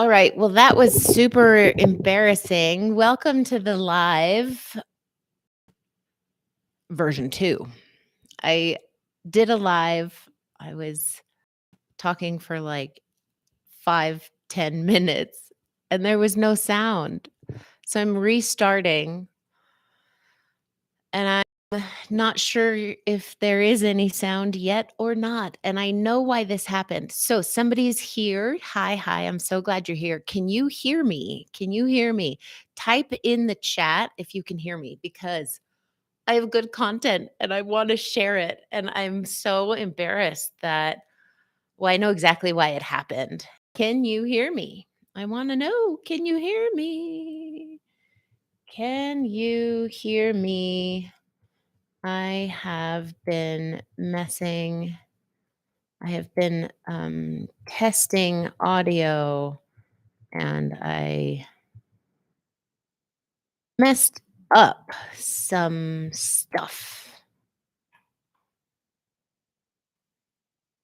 All right. Well, that was super embarrassing. Welcome to the live version 2. I did a live. I was talking for like 5-10 minutes and there was no sound. So I'm restarting and I'm not sure if there is any sound yet or not. And I know why this happened. So somebody's here. Hi. I'm so glad you're here. Can you hear me? Can you hear me? Type in the chat if you can hear me because I have good content and I want to share it. And I'm so embarrassed that, well, I know exactly why it happened. Can you hear me? I want to know. Can you hear me? Can you hear me? I have been testing audio and I messed up some stuff.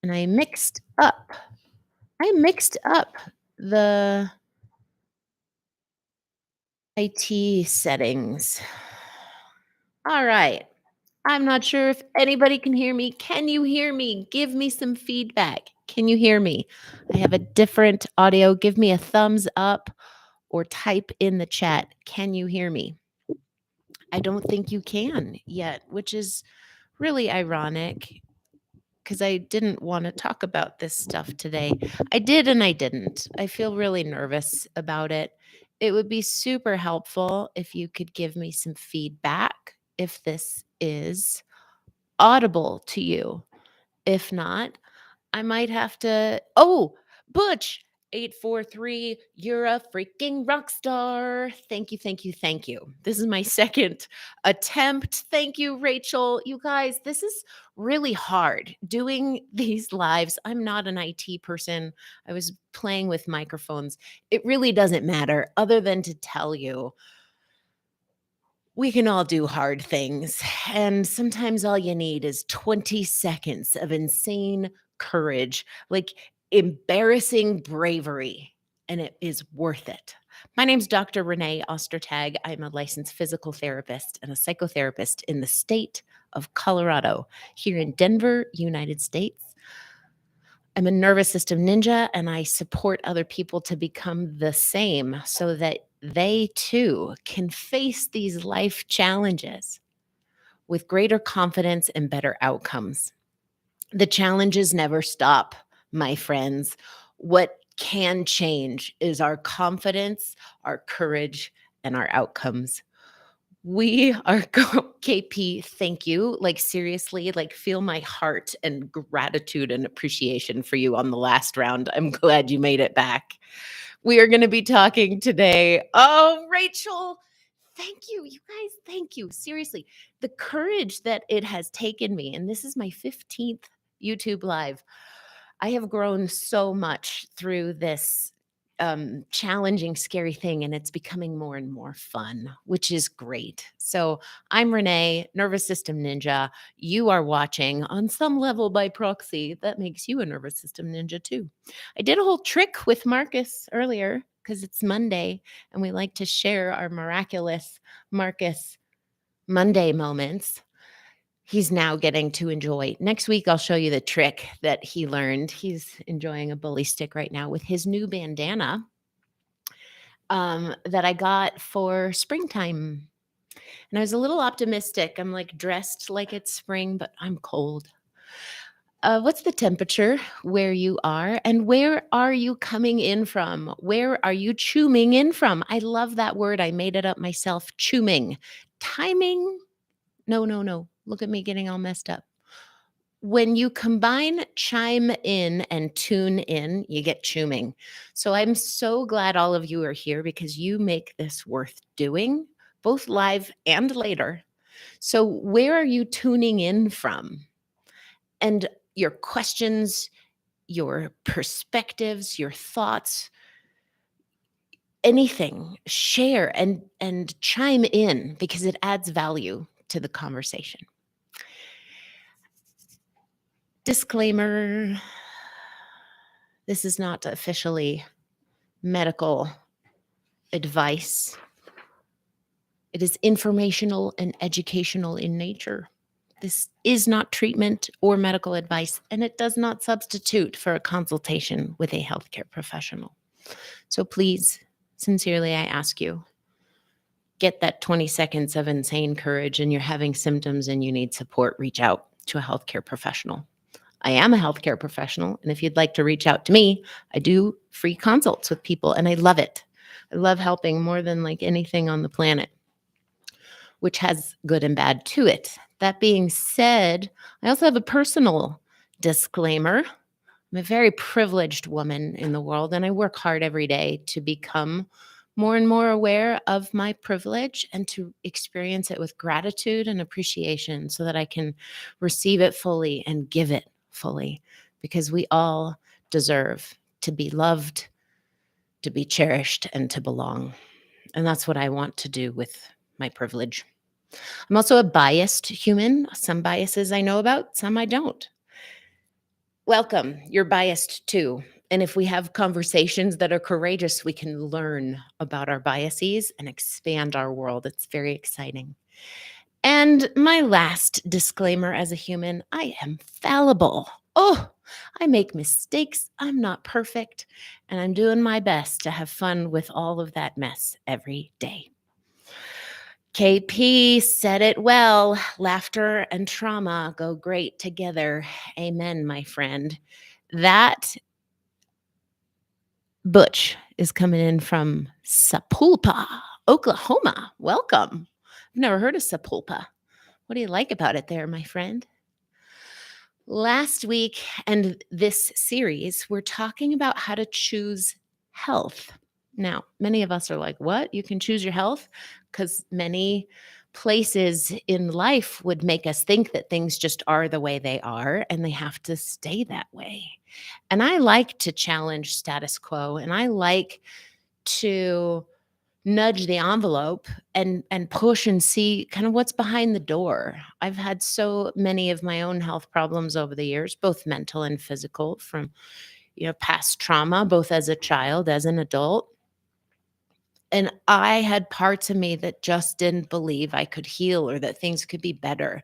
And I mixed up the IT settings. All right. I'm not sure if anybody can hear me. Can you hear me? Give me some feedback. Can you hear me? I have a different audio. Give me a thumbs up or type in the chat. Can you hear me? I don't think you can yet, which is really ironic because I didn't want to talk about this stuff today. I did and I didn't. I feel really nervous about it. It would be super helpful if you could give me some feedback if this is audible to you. If not, I might have to. Oh, Butch 843, you're a freaking rock star. Thank you. This is my second attempt. Thank you, Rachel. You guys, this is really hard doing these lives. I'm not an IT person. I was playing with microphones. It really doesn't matter other than to tell you we can all do hard things. And sometimes all you need is 20 seconds of insane courage, like embarrassing bravery, and it is worth it. My name's Dr. Renee Ostertag. I'm a licensed physical therapist and a psychotherapist in the state of Colorado, here in Denver, United States. I'm a nervous system ninja and I support other people to become the same so that they too can face these life challenges with greater confidence and better outcomes. The challenges never stop, my friends. What can change is our confidence, our courage, and our outcomes. We are KP, thank you. Like seriously, like feel my heart and gratitude and appreciation for you on the last round. I'm glad you made it back. We are going to be talking today. Oh, Rachel, thank you. You guys, thank you. Seriously, the courage that it has taken me, and this is my 15th YouTube live. I have grown so much through this challenging, scary thing, and it's becoming more and more fun, which is great. So I'm Renee, nervous system ninja. You are watching on some level by proxy. That makes you a nervous system ninja too. I did a whole trick with Marcus earlier because it's Monday, and we like to share our miraculous Marcus Monday moments. He's now getting to enjoy. Next week, I'll show you the trick that he learned. He's enjoying a bully stick right now with his new bandana that I got for springtime. And I was a little optimistic. I'm like dressed like it's spring, but I'm cold. What's the temperature where you are? And where are you coming in from? Where are you chooming in from? I love that word. I made it up myself. Chooming. Timing. No. Look at me getting all messed up. When you combine chime in and tune in, you get chooming. So I'm so glad all of you are here because you make this worth doing, both live and later. So where are you tuning in from? And your questions, your perspectives, your thoughts, anything, share and chime in because it adds value to the conversation. Disclaimer, this is not officially medical advice. It is informational and educational in nature. This is not treatment or medical advice, and it does not substitute for a consultation with a healthcare professional. So please, sincerely, I ask you, get that 20 seconds of insane courage and you're having symptoms and you need support, reach out to a healthcare professional. I am a healthcare professional, and if you'd like to reach out to me, I do free consults with people, and I love it. I love helping more than like anything on the planet, which has good and bad to it. That being said, I also have a personal disclaimer. I'm a very privileged woman in the world, and I work hard every day to become more and more aware of my privilege and to experience it with gratitude and appreciation so that I can receive it fully and give it fully, because we all deserve to be loved, to be cherished, and to belong. And that's what I want to do with my privilege. I'm also a biased human. Some biases I know about, some I don't. Welcome. You're biased too. And if we have conversations that are courageous, we can learn about our biases and expand our world. It's very exciting. And my last disclaimer as a human, I am fallible. Oh, I make mistakes. I'm not perfect. And I'm doing my best to have fun with all of that mess every day. KP said it well. Laughter and trauma go great together. Amen, my friend. That Butch is coming in from Sapulpa, Oklahoma. Welcome. I've never heard of Sapulpa. What do you like about it there, my friend? Last week and this series, we're talking about how to choose health. Now, many of us are like, what? You can choose your health? Because many places in life would make us think that things just are the way they are and they have to stay that way. And I like to challenge status quo, and I like to nudge the envelope and push and see kind of what's behind the door. I've had so many of my own health problems over the years, both mental and physical, from past trauma, both as a child, as an adult. And I had parts of me that just didn't believe I could heal or that things could be better.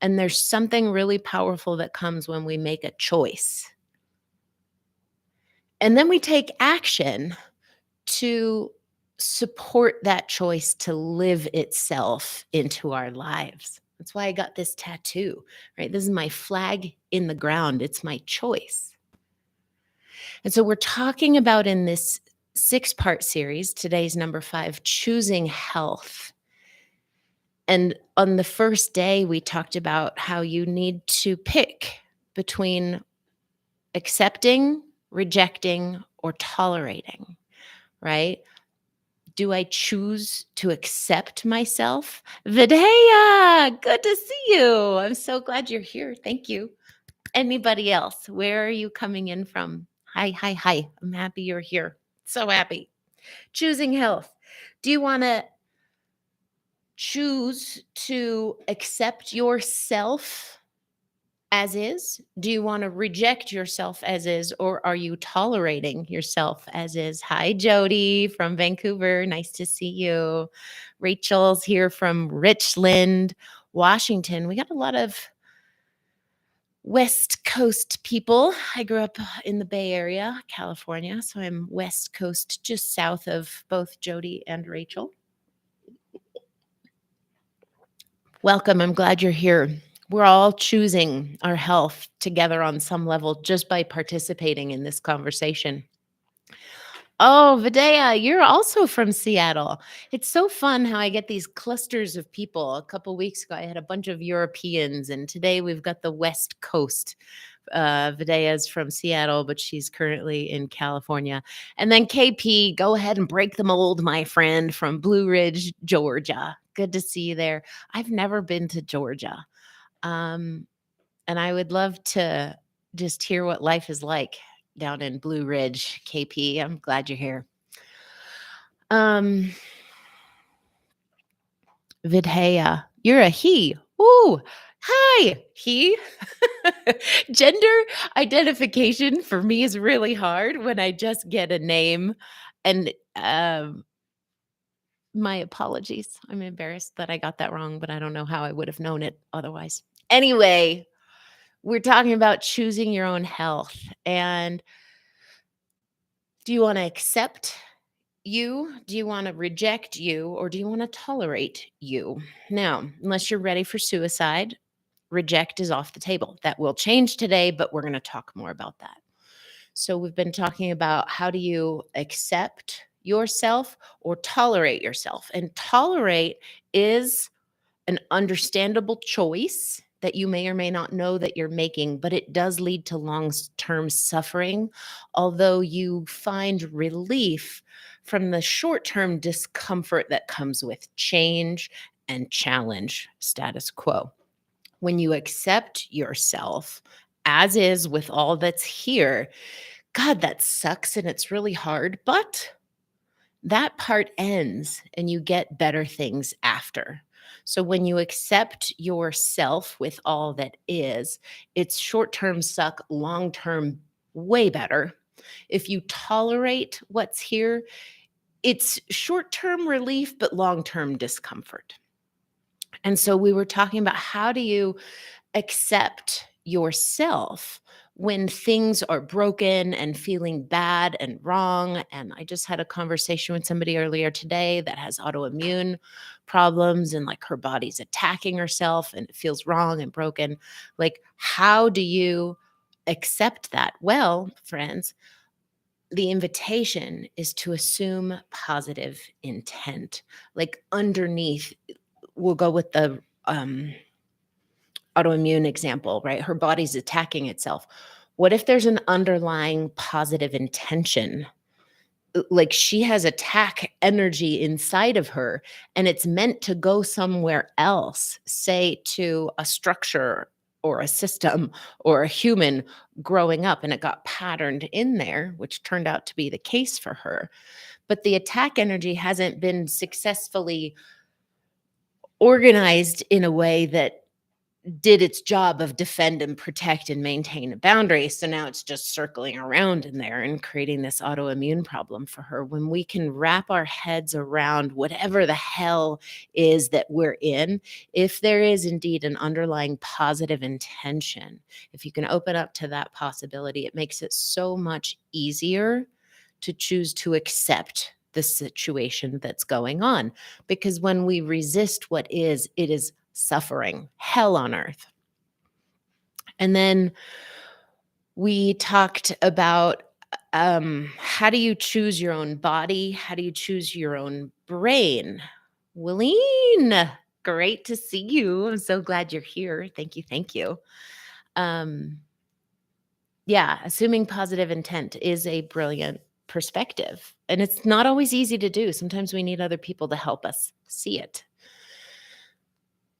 And there's something really powerful that comes when we make a choice. And then we take action to support that choice to live itself into our lives. That's why I got this tattoo, right? This is my flag in the ground. It's my choice. And so we're talking about in this 6-part series, today's number 5, choosing health. And on the first day, we talked about how you need to pick between accepting, rejecting, or tolerating, right? Do I choose to accept myself? Vidya, good to see you. I'm so glad you're here. Thank you. Anybody else? Where are you coming in from? Hi, hi, hi. I'm happy you're here. So happy. Choosing health. Do you want to choose to accept yourself as is? Do you want to reject yourself as is, or are you tolerating yourself as is? Hi, Jody from Vancouver. Nice to see you. Rachel's here from Richland, Washington. We got a lot of West Coast people. I grew up in the Bay Area, California, so I'm West Coast, just south of both Jody and Rachel. Welcome. I'm glad you're here. We're all choosing our health together on some level just by participating in this conversation. Oh, Vidya, you're also from Seattle. It's so fun how I get these clusters of people. A couple weeks ago, I had a bunch of Europeans, and today we've got the West Coast. Vidya's from Seattle, but she's currently in California. And then KP, go ahead and break the mold, my friend, from Blue Ridge, Georgia. Good to see you there. I've never been to Georgia. And I would love to just hear what life is like down in Blue Ridge, KP. I'm glad you're here. Vidhaya, you're a he. Ooh, hi, he. Gender identification for me is really hard when I just get a name And, my apologies. I'm embarrassed that I got that wrong, but I don't know how I would have known it otherwise. Anyway, we're talking about choosing your own health. And do you want to accept you? Do you want to reject you? Or do you want to tolerate you? Now, unless you're ready for suicide, reject is off the table. That will change today, but we're going to talk more about that. So, we've been talking about how do you accept yourself or tolerate yourself. And tolerate is an understandable choice that you may or may not know that you're making, but it does lead to long term suffering, although you find relief from the short term discomfort that comes with change and challenge status quo. When you accept yourself as is with all that's here, God, that sucks and it's really hard, but that part ends and you get better things after. So when you accept yourself with all that is, it's short term suck, long term way better. If you tolerate what's here, it's short term relief, but long term discomfort. And so we were talking about how do you accept yourself when things are broken and feeling bad and wrong. And I just had a conversation with somebody earlier today that has autoimmune problems and like her body's attacking herself and it feels wrong and broken. Like, how do you accept that? Well, friends, the invitation is to assume positive intent. Like, underneath, we'll go with the autoimmune example, right? Her body's attacking itself. What if there's an underlying positive intention? Like, she has attack energy inside of her and it's meant to go somewhere else, say to a structure or a system or a human growing up, and it got patterned in there, which turned out to be the case for her. But the attack energy hasn't been successfully organized in a way that did its job of defend and protect and maintain a boundary. So now it's just circling around in there and creating this autoimmune problem for her. When we can wrap our heads around whatever the hell is that we're in, if there is indeed an underlying positive intention, if you can open up to that possibility, it makes it so much easier to choose to accept the situation that's going on. Because when we resist what is, it is suffering, hell on earth. And then we talked about how do you choose your own body? How do you choose your own brain? Willeen, great to see you. I'm so glad you're here. Thank you. Thank you. Um, yeah, assuming positive intent is a brilliant perspective. And it's not always easy to do. Sometimes we need other people to help us see it.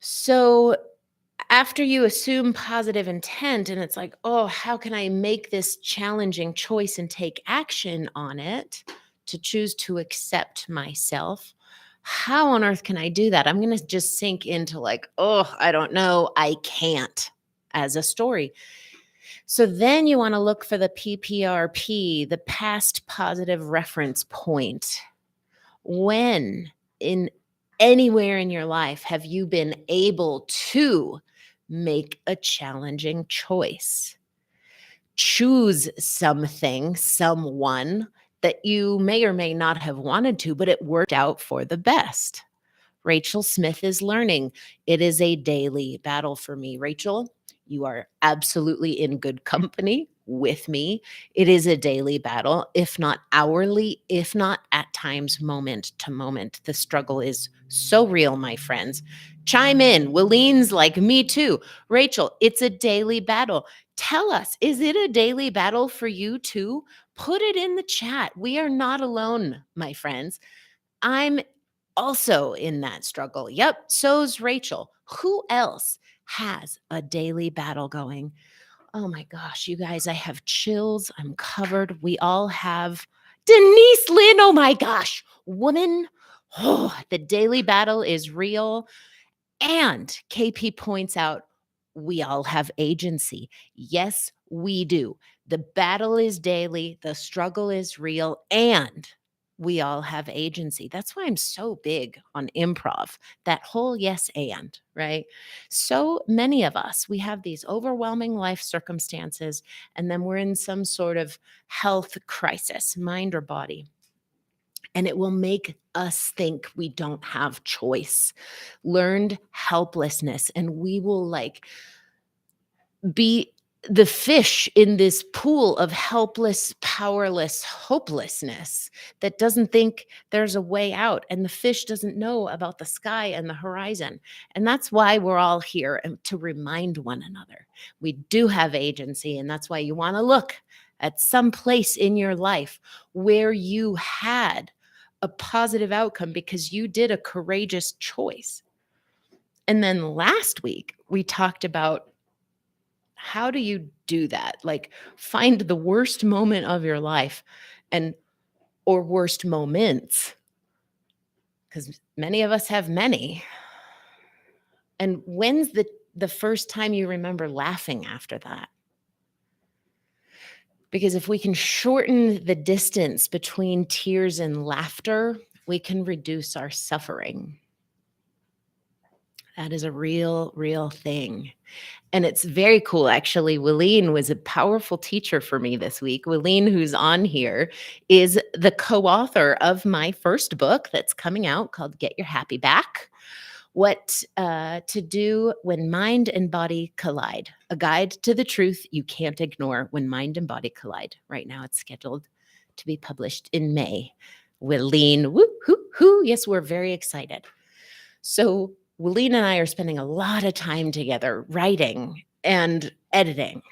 So after you assume positive intent and it's like, oh, how can I make this challenging choice and take action on it to choose to accept myself? How on earth can I do that? I'm going to just sink into like, oh, I don't know. I can't as a story. So then you want to look for the PPRP, the past positive reference point. When in anywhere in your life have you been able to make a challenging choice? Choose something, someone that you may or may not have wanted to, but it worked out for the best. Rachel Smith is learning. It is a daily battle for me. Rachel, you are absolutely in good company with me. It is a daily battle, if not hourly, if not at times moment to moment. The struggle is so real, my friends. Chime in. Willeen's like me too. Rachel, it's a daily battle. Tell us, is it a daily battle for you too? Put it in the chat. We are not alone, my friends. I'm also in that struggle. Yep, so's Rachel. Who else has a daily battle going? Oh my gosh, you guys, I have chills. I'm covered. We all have. Denise Lynn, oh my gosh, woman. Oh, the daily battle is real. And KP points out we all have agency. Yes, we do. The battle is daily, the struggle is real, and we all have agency. That's why I'm so big on improv, that whole yes and, right? So many of us, we have these overwhelming life circumstances, and then we're in some sort of health crisis, mind or body. And it will make us think we don't have choice, learned helplessness, and we will like be the fish in this pool of helpless, powerless hopelessness that doesn't think there's a way out. And the fish doesn't know about the sky and the horizon. And that's why we're all here, and to remind one another we do have agency. And that's why you want to look at some place in your life where you had a positive outcome because you did a courageous choice. And then last week, we talked about how do you do that? Like, find the worst moment of your life and or worst moments, because many of us have many. And when's the first time you remember laughing after that? Because if we can shorten the distance between tears and laughter, we can reduce our suffering. That is a real thing. And it's very cool, actually. Wileen was a powerful teacher for me this week. Wileen, who's on here, is the co-author of my first book that's coming out called Get Your Happy Back. What to do when mind and body collide. A guide to the truth you can't ignore when mind and body collide. Right now it's scheduled to be published in May. Wileen, woo, hoo, hoo. Yes, we're very excited. So Wileen and I are spending a lot of time together writing and editing.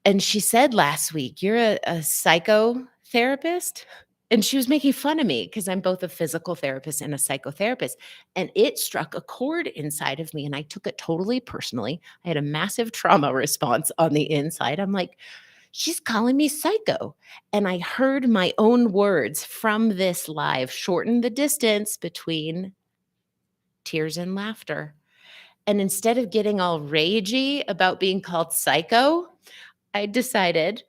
And she said last week, you're a psychotherapist? And she was making fun of me because I'm both a physical therapist and a psychotherapist. And it struck a chord inside of me, and I took it totally personally. I had a massive trauma response on the inside. I'm like, she's calling me psycho. And I heard my own words from this live shorten the distance between tears and laughter. And instead of getting all ragey about being called psycho, I decided,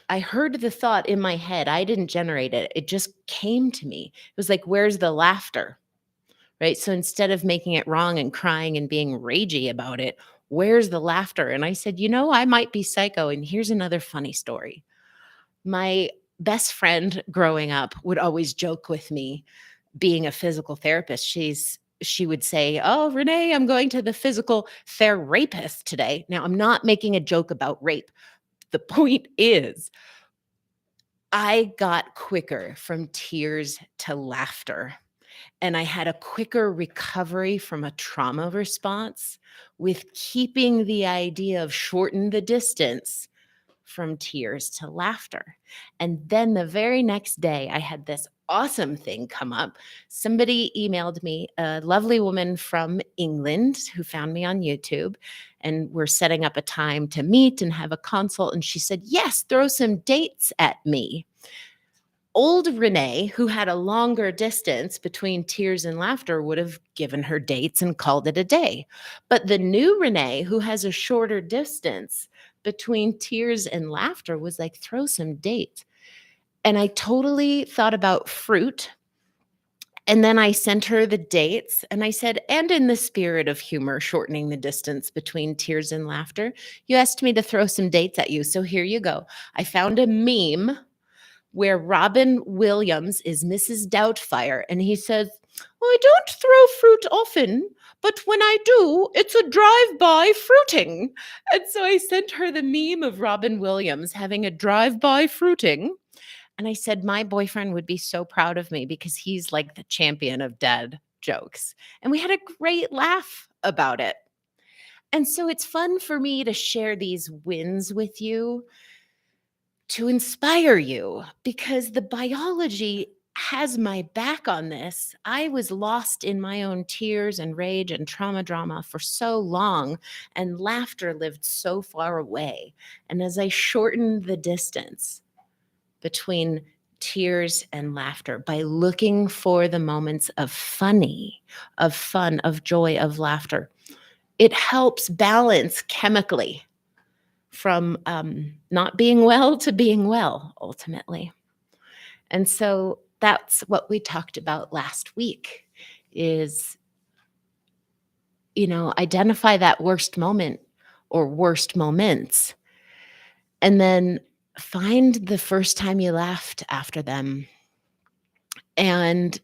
I heard the thought in my head. I didn't generate it. It just came to me. It was like, where's the laughter? Right? So instead of making it wrong and crying and being ragey about it, where's the laughter? And I said, I might be psycho. And here's another funny story. My best friend growing up would always joke with me, being a physical therapist. She would say, "Oh, Renee, I'm going to the physical therapist today." Now, I'm not making a joke about rape. The point is, I got quicker from tears to laughter, and I had a quicker recovery from a trauma response with keeping the idea of shorten the distance from tears to laughter. And then the very next day, I had this awesome thing come up. Somebody emailed me, a lovely woman from England who found me on YouTube, and we're setting up a time to meet and have a consult. And she said, yes, throw some dates at me. Old Renee, who had a longer distance between tears and laughter, would have given her dates and called it a day. But the new Renee, who has a shorter distance between tears and laughter, was like, throw some dates. And I totally thought about fruit. And then I sent her the dates and I said, and in the spirit of humor, shortening the distance between tears and laughter, you asked me to throw some dates at you. So here you go. I found a meme where Robin Williams is Mrs. Doubtfire, and he says, I don't throw fruit often, but when I do, it's a drive-by fruiting. And so I sent her the meme of Robin Williams having a drive-by fruiting. And I said, my boyfriend would be so proud of me because he's like the champion of dad jokes. And we had a great laugh about it. And so it's fun for me to share these wins with you, to inspire you, because the biology has my back on this. I was lost in my own tears and rage and trauma drama for so long, and laughter lived so far away. And as I shortened the distance between tears and laughter by looking for the moments of funny, of fun, of joy, of laughter, it helps balance chemically from not being well to being well, ultimately. And so that's what we talked about last week is, identify that worst moment or worst moments, and then find the first time you laughed after them. And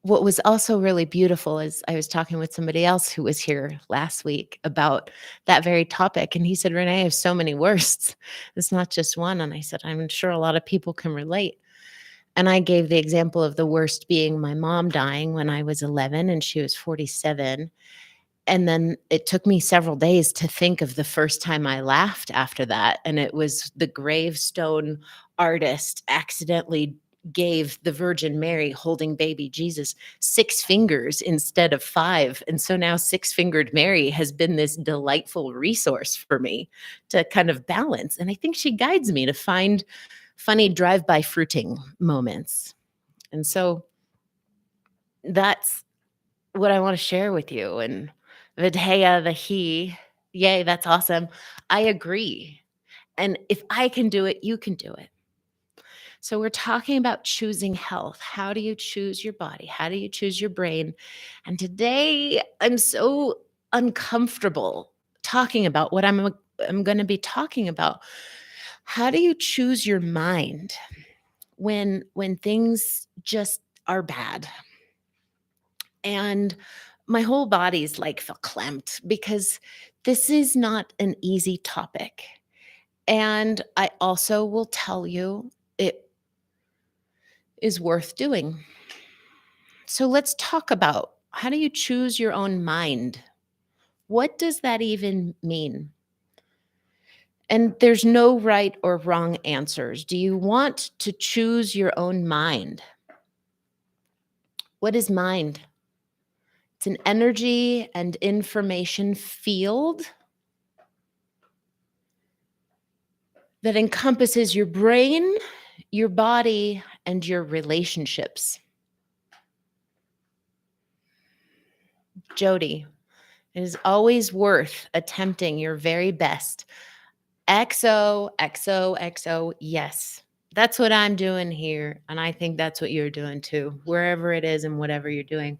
what was also really beautiful is I was talking with somebody else who was here last week about that very topic. And he said, Renee, I have so many worsts. It's not just one. And I said, I'm sure a lot of people can relate. And I gave the example of the worst being my mom dying when I was 11 and she was 47. And then it took me several days to think of the first time I laughed after that. And it was the gravestone artist accidentally gave the Virgin Mary holding baby Jesus 6 fingers instead of 5. And so now 6-fingered Mary has been this delightful resource for me to kind of balance. And I think she guides me to find funny drive-by fruiting moments. And so that's what I want to share with you. And Vidheya, the he, yay, that's awesome. I agree. And if I can do it, you can do it. So we're talking about choosing health. How do you choose your body? How do you choose your brain? And today I'm so uncomfortable talking about what I'm going to be talking about. How do you choose your mind when things just are bad? And my whole body's like feel clamped because this is not an easy topic. And I also will tell you it is worth doing. So let's talk about, how do you choose your own mind? What does that even mean? And there's no right or wrong answers. Do you want to choose your own mind? What is mind? It's an energy and information field that encompasses your brain, your body, and your relationships. Jody, it is always worth attempting your very best. XOXOXO, yes. That's what I'm doing here. And I think that's what you're doing too, wherever it is and whatever you're doing.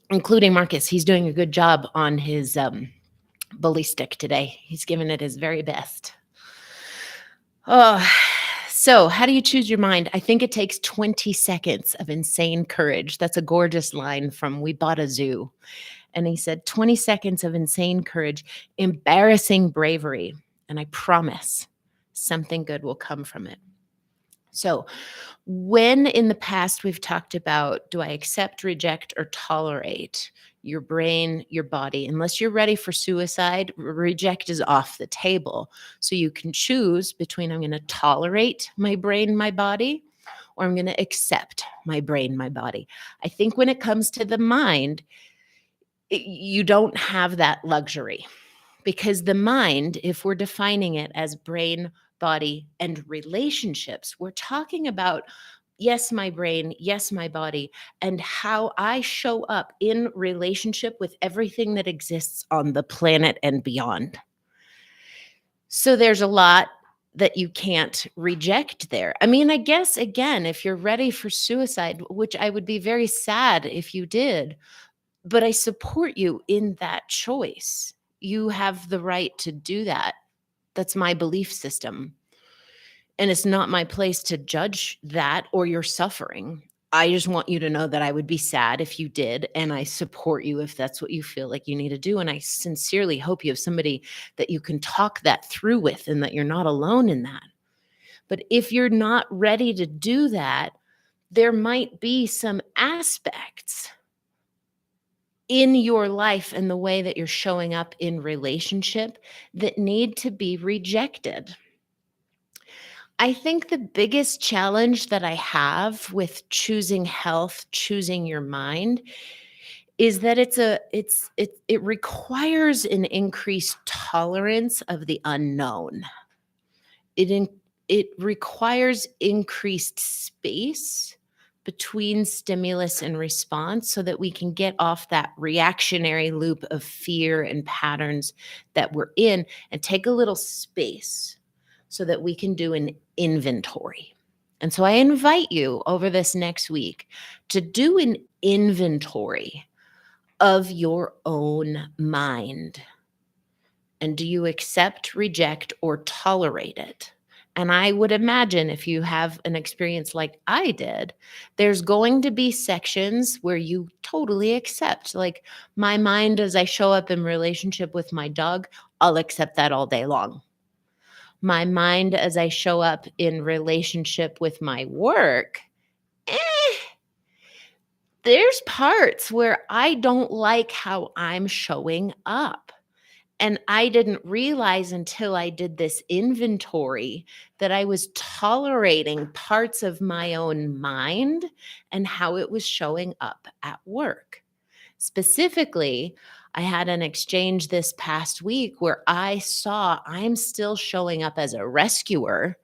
Including Marcus. He's doing a good job on his ballistic today. He's giving it his very best. Oh, so how do you choose your mind? I think it takes 20 seconds of insane courage. That's a gorgeous line from We Bought a Zoo. And he said, 20 seconds of insane courage, embarrassing bravery. And I promise something good will come from it. So when in the past we've talked about, do I accept, reject, or tolerate your brain, your body? Unless you're ready for suicide, reject is off the table. So you can choose between, I'm going to tolerate my brain, my body, or I'm going to accept my brain, my body. I think when it comes to the mind, you don't have that luxury, because the mind, if we're defining it as brain, body, and relationships, we're talking about, yes, my brain, yes, my body, and how I show up in relationship with everything that exists on the planet and beyond. So there's a lot that you can't reject there. I mean, I guess, again, if you're ready for suicide, which I would be very sad if you did, but I support you in that choice. You have the right to do that. That's my belief system. And it's not my place to judge that or your suffering. I just want you to know that I would be sad if you did. And I support you if that's what you feel like you need to do. And I sincerely hope you have somebody that you can talk that through with and that you're not alone in that. But if you're not ready to do that, there might be some aspects in your life and the way that you're showing up in relationship that need to be rejected. I think the biggest challenge that I have with choosing health, choosing your mind, is that it requires an increased tolerance of the unknown. It requires increased space between stimulus and response so that we can get off that reactionary loop of fear and patterns that we're in and take a little space. so that we can do an inventory. And so I invite you over this next week to do an inventory of your own mind. And do you accept, reject, or tolerate it? And I would imagine if you have an experience like I did, there's going to be sections where you totally accept. Like my mind as I show up in relationship with my dog, I'll accept that all day long. My mind as I show up in relationship with my work, eh, there's parts where I don't like how I'm showing up. And I didn't realize until I did this inventory that I was tolerating parts of my own mind and how it was showing up at work. Specifically, I had an exchange this past week where I saw I'm still showing up as a rescuer,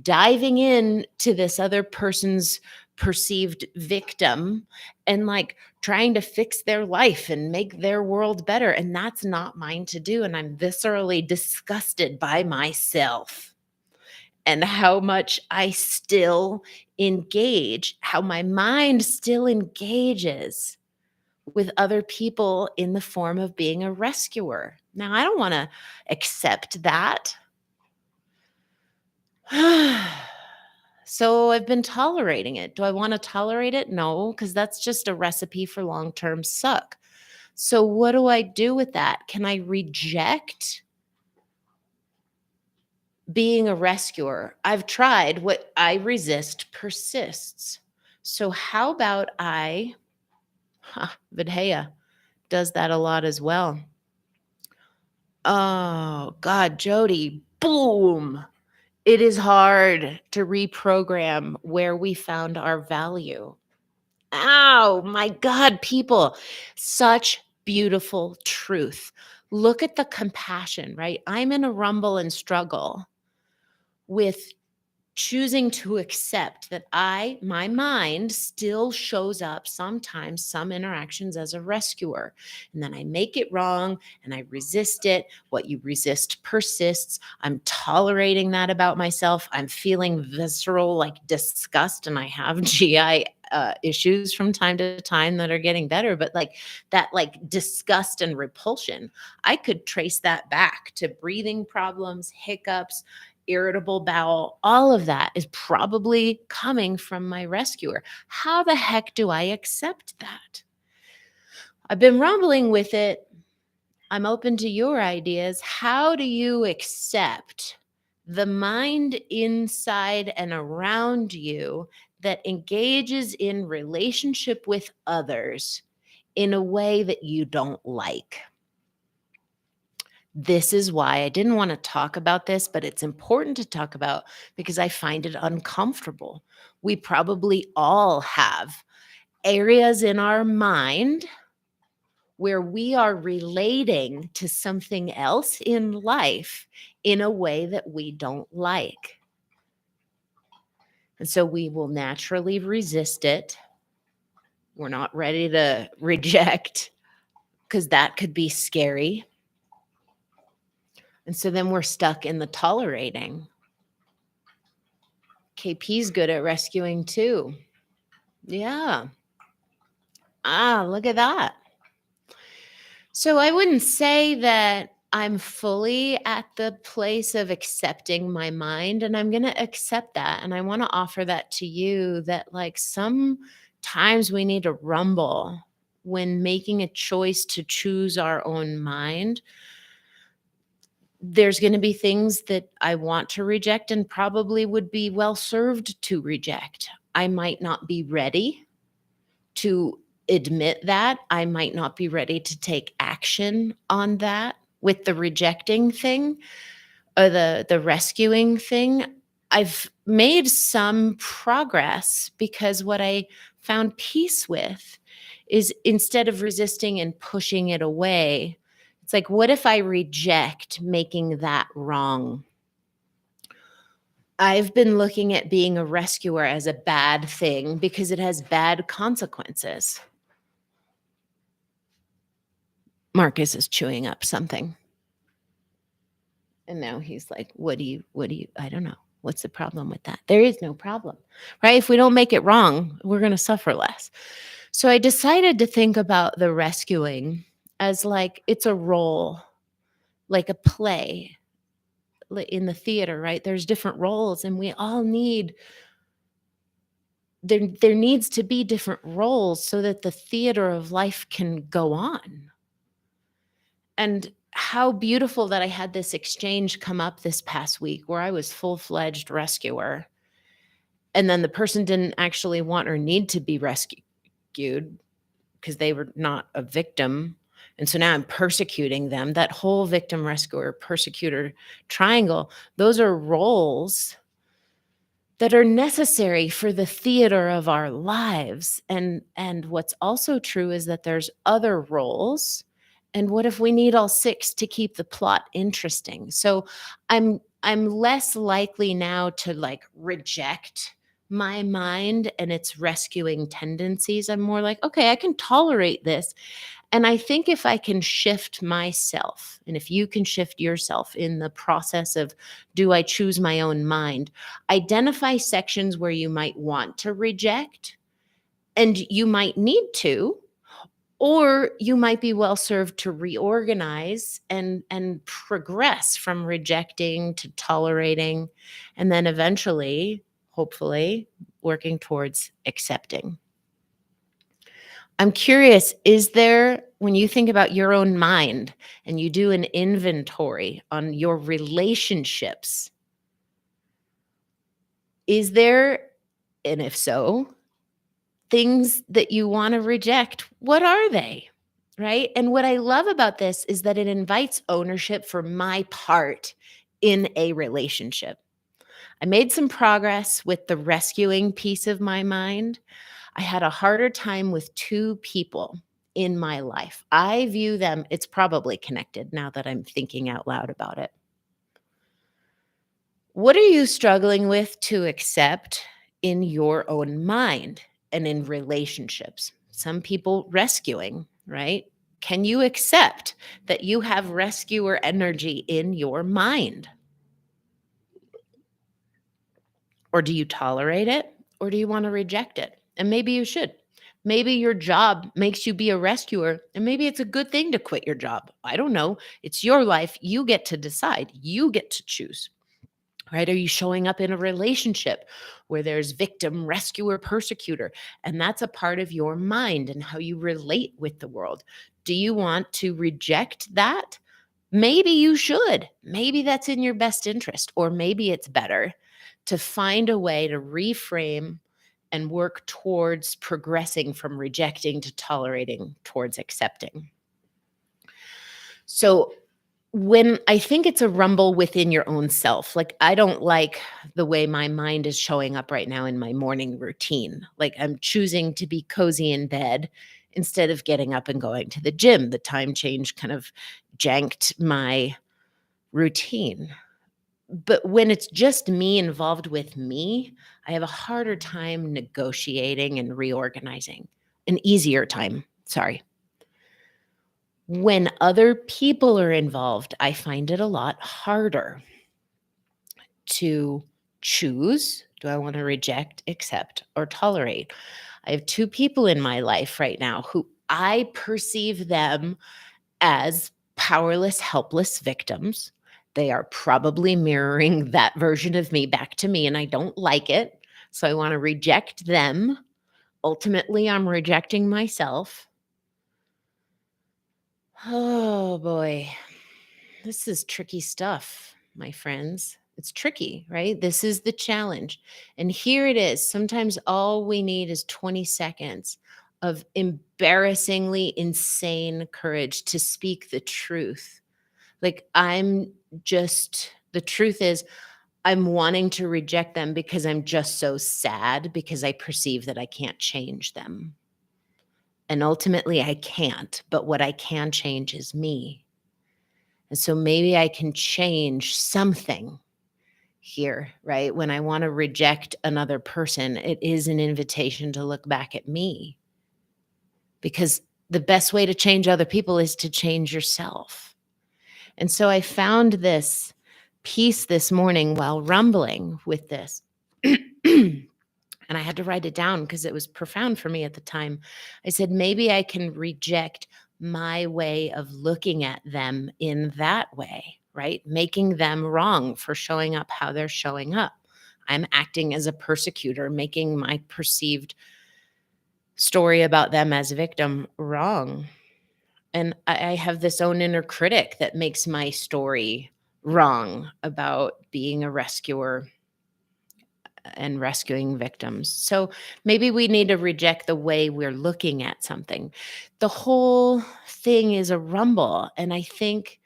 diving in to this other person's perceived victim and like trying to fix their life and make their world better. And that's not mine to do. And I'm viscerally disgusted by myself and how much I still engage, how my mind still engages with other people in the form of being a rescuer. Now, I don't want to accept that. So I've been tolerating it. Do I want to tolerate it? No, because that's just a recipe for long-term suck. So what do I do with that? Can I reject being a rescuer? I've tried. What I resist persists. So how about Vidheya does that a lot as well. Oh God, Jody, boom. It is hard to reprogram where we found our value. Ow, my God, people, such beautiful truth. Look at the compassion, right? I'm in a rumble and struggle with choosing to accept that my mind still shows up sometimes, some interactions as a rescuer. And then I make it wrong and I resist it. What you resist persists. I'm tolerating that about myself. I'm feeling visceral, like disgust, and I have GI issues from time to time that are getting better. But like that, like disgust and repulsion, I could trace that back to breathing problems, hiccups, irritable bowel, all of that is probably coming from my rescuer. How the heck do I accept that? I've been rumbling with it. I'm open to your ideas. How do you accept the mind inside and around you that engages in relationship with others in a way that you don't like? This is why I didn't want to talk about this, but it's important to talk about because I find it uncomfortable. We probably all have areas in our mind where we are relating to something else in life in a way that we don't like. And so we will naturally resist it. We're not ready to reject because that could be scary. And so then we're stuck in the tolerating. KP's good at rescuing too. Yeah. Look at that. So I wouldn't say that I'm fully at the place of accepting my mind, and I'm going to accept that. And I want to offer that to you that, like, sometimes we need to rumble when making a choice to choose our own mind. There's going to be things that I want to reject and probably would be well served to reject. I might not be ready to admit that. I might not be ready to take action on that with the rejecting thing or the rescuing thing. I've made some progress because what I found peace with is instead of resisting and pushing it away, it's like, what if I reject making that wrong? I've been looking at being a rescuer as a bad thing because it has bad consequences. Marcus is chewing up something. And now he's like, I don't know. What's the problem with that? There is no problem, right? If we don't make it wrong, we're going to suffer less. So I decided to think about the rescuing as like it's a role, like a play in the theater, right? There's different roles and we all need there needs to be different roles so that the theater of life can go on. And how beautiful that I had this exchange come up this past week where I was full-fledged rescuer. And then the person didn't actually want or need to be rescued because they were not a victim. And so now I'm persecuting them. That whole victim, rescuer, persecutor triangle, those are roles that are necessary for the theater of our lives. And what's also true is that there's other roles. And what if we need all six to keep the plot interesting? So I'm less likely now to like reject my mind and its rescuing tendencies. I'm more like, okay, I can tolerate this. And I think if I can shift myself, and if you can shift yourself in the process of, do I choose my own mind? Identify sections where you might want to reject, and you might need to, or you might be well served to reorganize and progress from rejecting to tolerating, and then eventually, hopefully, working towards accepting. I'm curious, is there, when you think about your own mind and you do an inventory on your relationships, is there, and if so, things that you want to reject? What are they? Right? And what I love about this is that it invites ownership for my part in a relationship. I made some progress with the rescuing piece of my mind. I had a harder time with two people in my life. I view them, it's probably connected now that I'm thinking out loud about it. What are you struggling with to accept in your own mind and in relationships? Some people rescuing, right? Can you accept that you have rescuer energy in your mind? Or do you tolerate it? Or do you want to reject it? And maybe you should. Maybe your job makes you be a rescuer, and maybe it's a good thing to quit your job. I don't know. It's your life. You get to decide. You get to choose. Right? Are you showing up in a relationship where there's victim, rescuer, persecutor? And that's a part of your mind and how you relate with the world. Do you want to reject that? Maybe you should. Maybe that's in your best interest, or maybe it's better to find a way to reframe and work towards progressing from rejecting to tolerating towards accepting. So when I think it's a rumble within your own self, like I don't like the way my mind is showing up right now in my morning routine. Like I'm choosing to be cozy in bed instead of getting up and going to the gym. The time change kind of janked my routine. But when it's just me involved with me, I have a harder time negotiating and reorganizing. An easier time, sorry. When other people are involved, I find it a lot harder to choose. Do I want to reject, accept, or tolerate? I have two people in my life right now who I perceive them as powerless, helpless victims. They are probably mirroring that version of me back to me, and I don't like it. So I want to reject them. Ultimately, I'm rejecting myself. Oh boy, this is tricky stuff, my friends. It's tricky, right? This is the challenge. And here it is. Sometimes all we need is 20 seconds of embarrassingly insane courage to speak the truth. Like, the truth is, I'm wanting to reject them because I'm just so sad because I perceive that I can't change them. And ultimately, I can't. But what I can change is me. And so maybe I can change something here, right? When I want to reject another person, it is an invitation to look back at me, because the best way to change other people is to change yourself. And so I found this piece this morning while rumbling with this. And I had to write it down because it was profound for me at the time. I said, maybe I can reject my way of looking at them in that way, right? Making them wrong for showing up how they're showing up. I'm acting as a persecutor, making my perceived story about them as a victim wrong. And I have this own inner critic that makes my story wrong about being a rescuer and rescuing victims. So maybe we need to reject the way we're looking at something. The whole thing is a rumble. And I think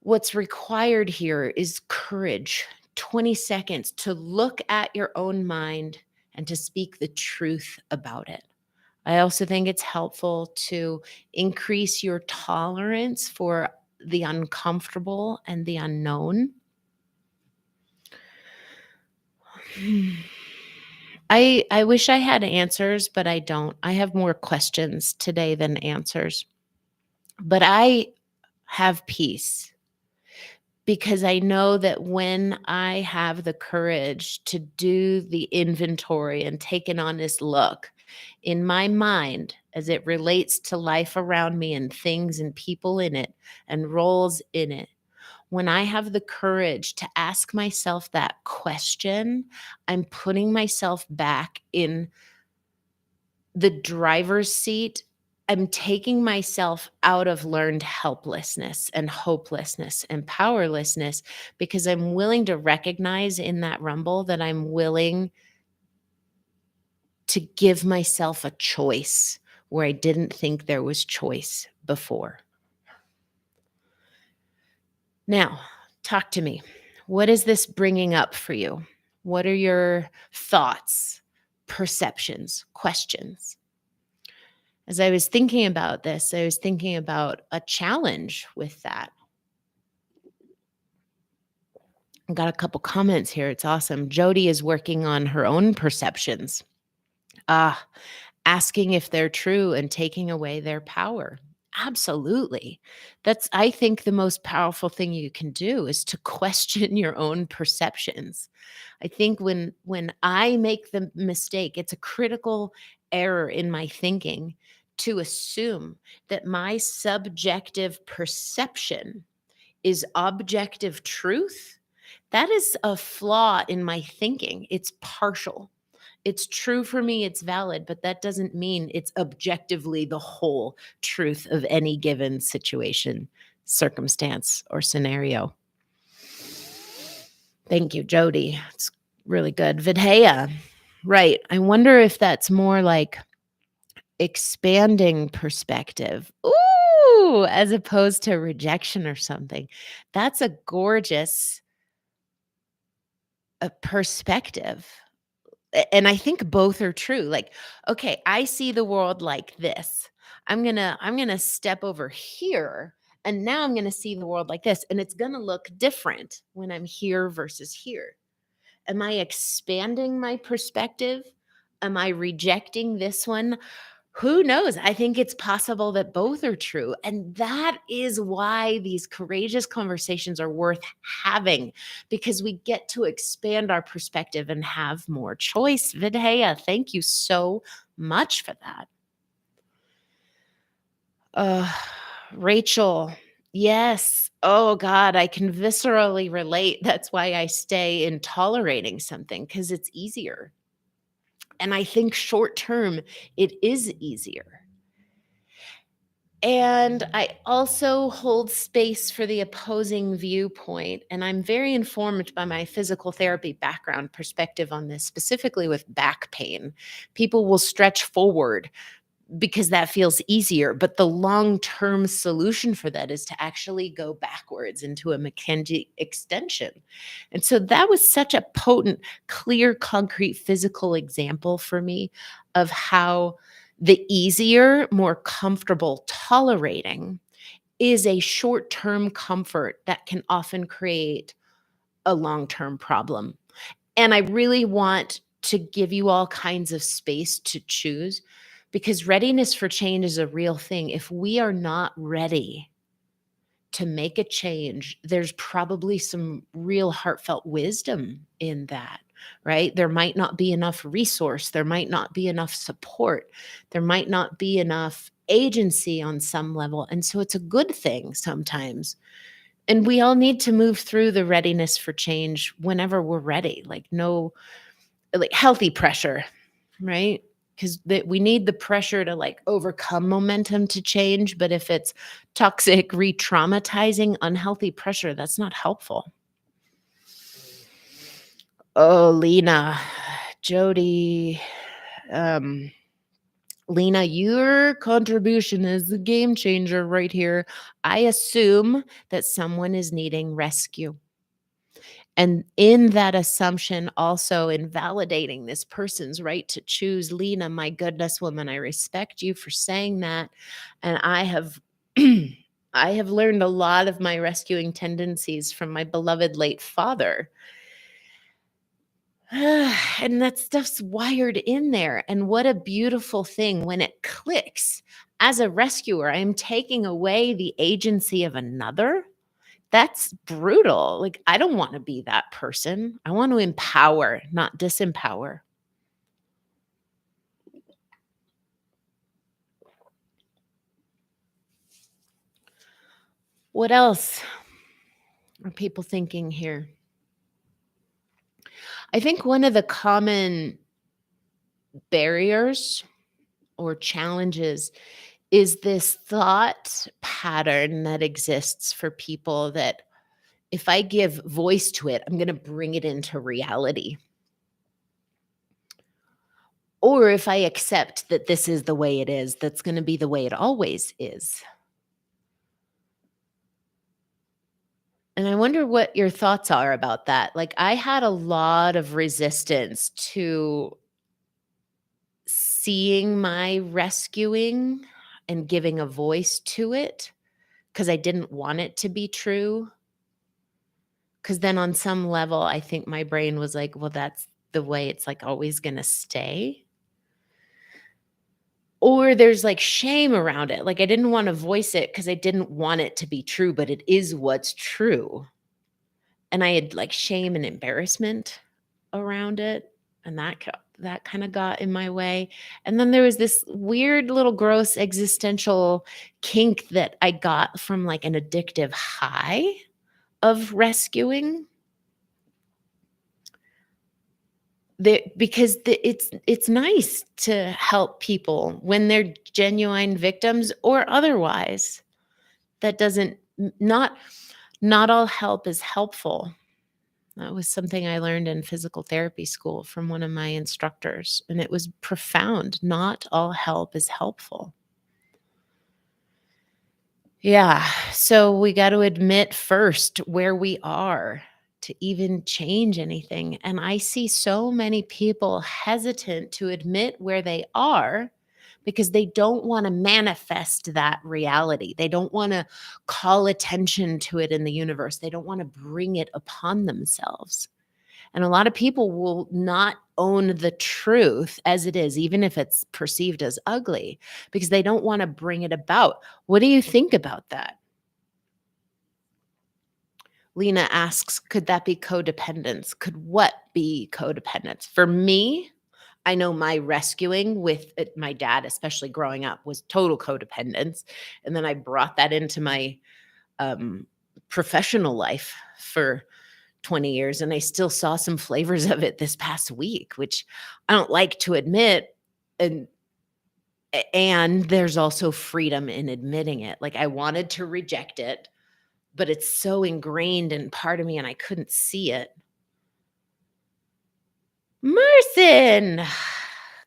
what's required here is courage, 20 seconds to look at your own mind and to speak the truth about it. I also think it's helpful to increase your tolerance for the uncomfortable and the unknown. I wish I had answers, but I don't. I have more questions today than answers. But I have peace because I know that when I have the courage to do the inventory and take an honest look in my mind as it relates to life around me and things and people in it and roles in it, when I have the courage to ask myself that question, I'm putting myself back in the driver's seat. I'm taking myself out of learned helplessness and hopelessness and powerlessness because I'm willing to recognize in that rumble that I'm willing to give myself a choice where I didn't think there was choice before. Now, talk to me. What is this bringing up for you? What are your thoughts, perceptions, questions? As I was thinking about this, I was thinking about a challenge with that. I got a couple comments here. It's awesome. Jody is working on her own perceptions, asking if they're true and taking away their power. Absolutely. That's, I think, the most powerful thing you can do is to question your own perceptions. I think when I make the mistake, it's a critical error in my thinking to assume that my subjective perception is objective truth. That is a flaw in my thinking. It's partial. It's true for me, it's valid, but that doesn't mean it's objectively the whole truth of any given situation, circumstance, or scenario. Thank you, Jody. It's really good. Vidheya, right. I wonder if that's more like expanding perspective. Ooh, as opposed to rejection or something. That's a gorgeous perspective. And I think both are true. Like, okay, I see the world like this. I'm going to step over here and now I'm going to see the world like this and it's going to look different when I'm here versus here. Am I expanding my perspective? Am I rejecting this one? Who knows? I think it's possible that both are true. And that is why these courageous conversations are worth having because we get to expand our perspective and have more choice. Vidheya, thank you so much for that. Uh, Rachel, yes. Oh God, I can viscerally relate. That's why I stay in tolerating something because it's easier. And I think short term, it is easier. And I also hold space for the opposing viewpoint. And I'm very informed by my physical therapy background perspective on this, specifically with back pain. People will stretch forward because that feels easier. But the long-term solution for that is to actually go backwards into a McKenzie extension. And so that was such a potent, clear, concrete physical example for me of how the easier, more comfortable tolerating is a short-term comfort that can often create a long-term problem. And I really want to give you all kinds of space to choose because readiness for change is a real thing. If we are not ready to make a change, there's probably some real heartfelt wisdom in that, right? There might not be enough resource, there might not be enough support, there might not be enough agency on some level. And so it's a good thing sometimes. And we all need to move through the readiness for change whenever we're ready. Like, no, like healthy pressure, right? Because we need the pressure to like overcome momentum to change. But if it's toxic, re traumatizing, unhealthy pressure, that's not helpful. Oh, Lena, Jody, um, Lena, your contribution is the game changer right here. I assume that someone is needing rescue. And in that assumption, also invalidating this person's right to choose. Lena, my goodness, woman, I respect you for saying that. And I have I have learned a lot of my rescuing tendencies from my beloved late father. And that stuff's wired in there. And what a beautiful thing when it clicks. As a rescuer, I am taking away the agency of another. That's brutal. Like, I don't want to be that person. I want to empower, not disempower. What else are people thinking here? I think one of the common barriers or challenges is this thought pattern that exists for people that if I give voice to it, I'm going to bring it into reality. Or if I accept that this is the way it is, that's going to be the way it always is. And I wonder what your thoughts are about that. Like, I had a lot of resistance to seeing my rescuing and giving a voice to it because I didn't want it to be true. Because then, on some level, I think my brain was like, well, that's the way it's like always going to stay. Or there's like shame around it. Like, I didn't want to voice it because I didn't want it to be true, but it is what's true. And I had like shame and embarrassment around it, and that kinda got in my way. And then there was this weird little gross existential kink that I got from like an addictive high of rescuing. It's nice to help people when they're genuine victims or otherwise. That doesn't not all help is helpful. That was something I learned in physical therapy school from one of my instructors, and it was profound. Not all help is helpful. Yeah, so we got to admit first where we are to even change anything. And I see so many people hesitant to admit where they are because they don't want to manifest that reality. They don't want to call attention to it in the universe. They don't want to bring it upon themselves. And a lot of people will not own the truth as it is, even if it's perceived as ugly, because they don't want to bring it about. What do you think about that? Lena asks, could that be codependence? Could what be codependence? For me, I know my rescuing with my dad, especially growing up, was total codependence. And then I brought that into my um, professional life for 20 years, and I still saw some flavors of it this past week, which I don't like to admit. And there's also freedom in admitting it. Like, I wanted to reject it, but it's so ingrained in part of me and I couldn't see it. Merson,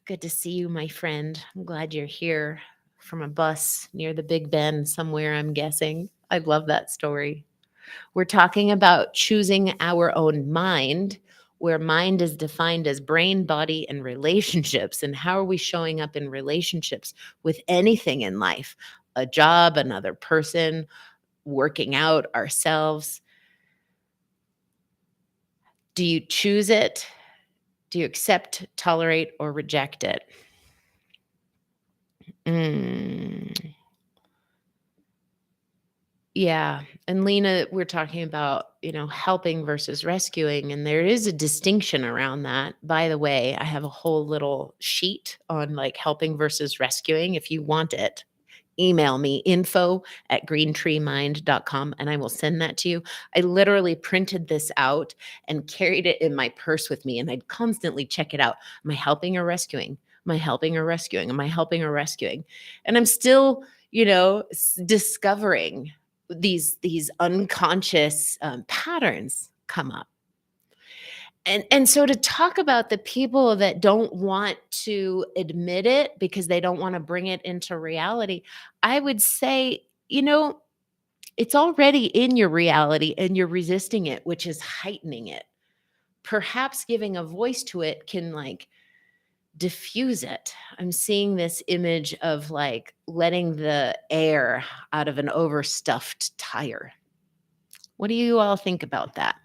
good to see you, my friend. I'm glad you're here from a bus near the Big Ben somewhere, I'm guessing. I love that story. We're talking about choosing our own mind, where mind is defined as brain, body, and relationships. And how are we showing up in relationships with anything in life? A job, another person, working out, ourselves. Do you choose it? Do you accept, tolerate, or reject it? Mm. Yeah. And Lena, we're talking about, helping versus rescuing. And there is a distinction around that. By the way, I have a whole little sheet on like helping versus rescuing if you want it. Email me info@greentreemind.com and I will send that to you. I literally printed this out and carried it in my purse with me, and I'd constantly check it out. Am I helping or rescuing? Am I helping or rescuing? Am I helping or rescuing? And I'm still, discovering these unconscious patterns come up. And so to talk about the people that don't want to admit it because they don't want to bring it into reality, I would say, it's already in your reality and you're resisting it, which is heightening it. Perhaps giving a voice to it can like diffuse it. I'm seeing this image of like letting the air out of an overstuffed tire. What do you all think about that?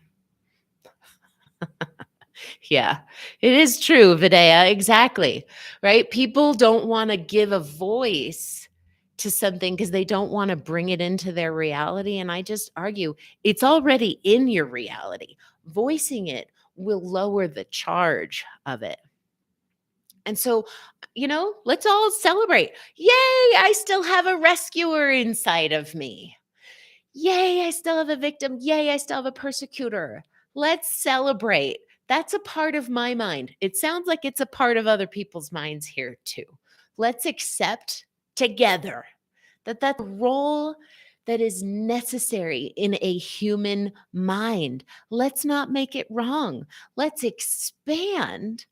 Yeah, it is true, Vidya. Exactly. Right. People don't want to give a voice to something because they don't want to bring it into their reality. And I just argue it's already in your reality. Voicing it will lower the charge of it. And so, let's all celebrate. Yay, I still have a rescuer inside of me. Yay, I still have a victim. Yay, I still have a persecutor. Let's celebrate. That's a part of my mind. It sounds like it's a part of other people's minds here too. Let's accept together that that's a role that is necessary in a human mind. Let's not make it wrong. Let's expand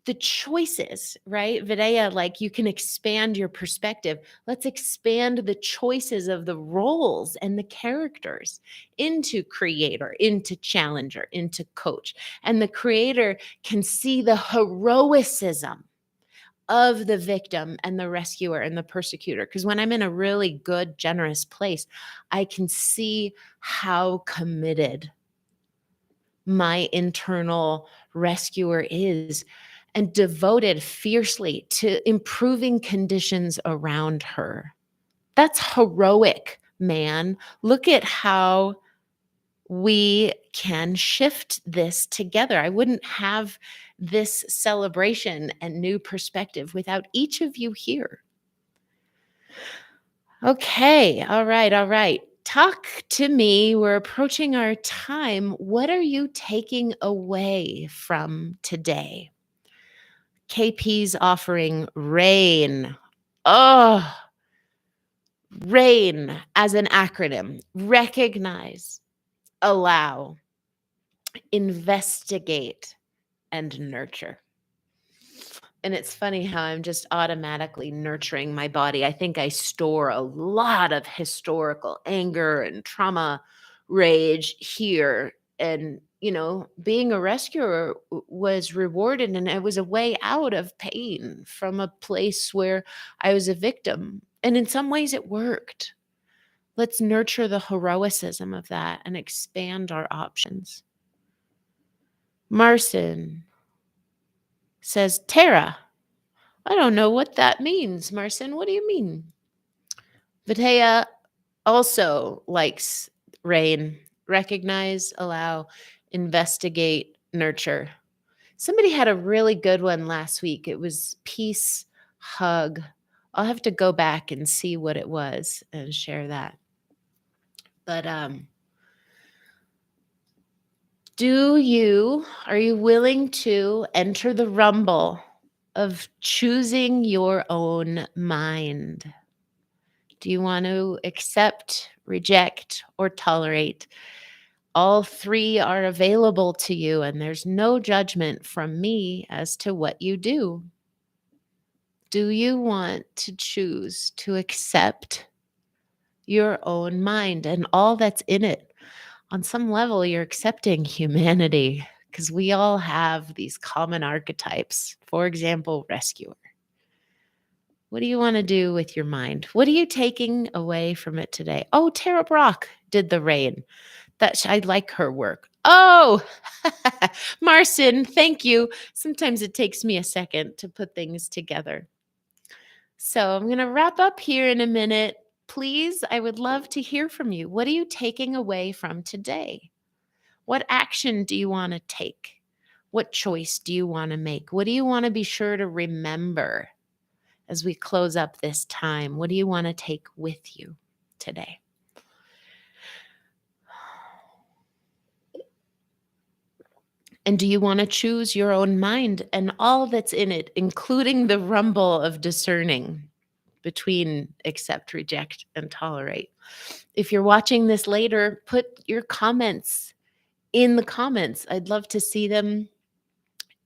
the choices, right? Vidya, like you can expand your perspective. Let's expand the choices of the roles and the characters into creator, into challenger, into coach. And the creator can see the heroicism of the victim and the rescuer and the persecutor. Because when I'm in a really good, generous place, I can see how committed my internal rescuer is and devoted fiercely to improving conditions around her. That's heroic, man. Look at how we can shift this together. I wouldn't have this celebration and new perspective without each of you here. Okay. All right. All right. Talk to me. We're approaching our time. What are you taking away from today? KP's offering RAIN. Oh, RAIN as an acronym. Recognize, allow, investigate, and nurture. And it's funny how I'm just automatically nurturing my body. I think I store a lot of historical anger and trauma, rage here. And, being a rescuer was rewarded, and it was a way out of pain from a place where I was a victim. And in some ways, it worked. Let's nurture the heroicism of that and expand our options. Marcin says, Tara, I don't know what that means, Marcin. What do you mean? Vitea also likes RAIN. Recognize, allow, investigate, nurture. Somebody had a really good one last week. It was peace, hug. I'll have to go back and see what it was and share that. But are you willing to enter the rumble of choosing your own mind? Do you want to accept, reject, or tolerate? All three are available to you, and there's no judgment from me as to what you do. Do you want to choose to accept your own mind and all that's in it? On some level, you're accepting humanity because we all have these common archetypes. For example, rescuer. What do you want to do with your mind? What are you taking away from it today? Oh, Tara Brock did the RAIN. I like her work. Oh, Marcin, thank you. Sometimes it takes me a second to put things together. So I'm going to wrap up here in a minute. please, I would love to hear from you. What are you taking away from today? What action do you want to take? What choice do you want to make? What do you want to be sure to remember as we close up this time? What do you want to take with you today? And do you want to choose your own mind and all that's in it, including the rumble of discerning between accept, reject, and tolerate? If you're watching this later, put your comments in the comments. I'd love to see them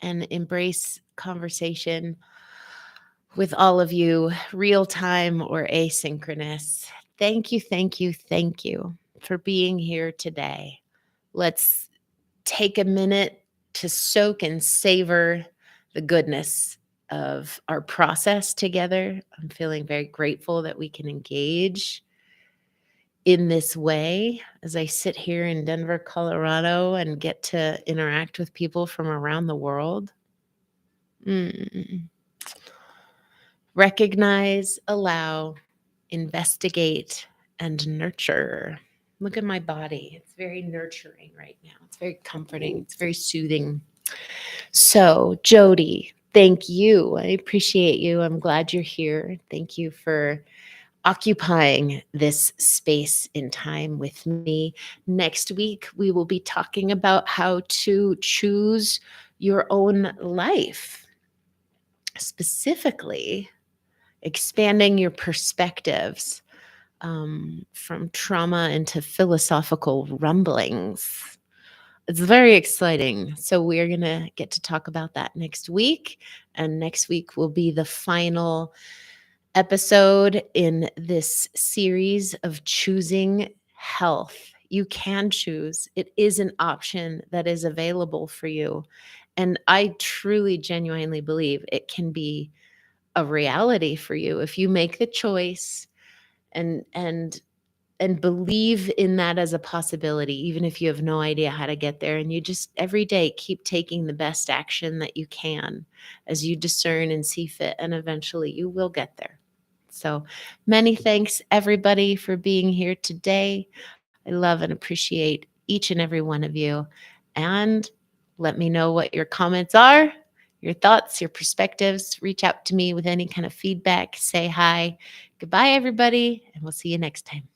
and embrace conversation with all of you, real time or asynchronous. Thank you, thank you, thank you for being here today. Let's take a minute to soak and savor the goodness of our process together. I'm feeling very grateful that we can engage in this way as I sit here in Denver, Colorado, and get to interact with people from around the world. Recognize, allow, investigate, and nurture. Look at my body. It's very nurturing right now. It's very comforting. It's very soothing. So, Jody, thank you. I appreciate you. I'm glad you're here. Thank you for occupying this space in time with me. Next week, we will be talking about how to choose your own life, specifically expanding your perspectives from trauma into philosophical rumblings. It's very exciting. So we're going to get to talk about that next week. And next week will be the final episode in this series of choosing health. You can choose. It is an option that is available for you. And I truly, genuinely believe it can be a reality for you if you make the choice and believe in that as a possibility, even if you have no idea how to get there. And you just every day keep taking the best action that you can as you discern and see fit, and eventually you will get there. So many thanks, everybody, for being here today. I love and appreciate each and every one of you. And let me know what your comments are, your thoughts, your perspectives. Reach out to me with any kind of feedback. Say hi. Goodbye, everybody, and we'll see you next time.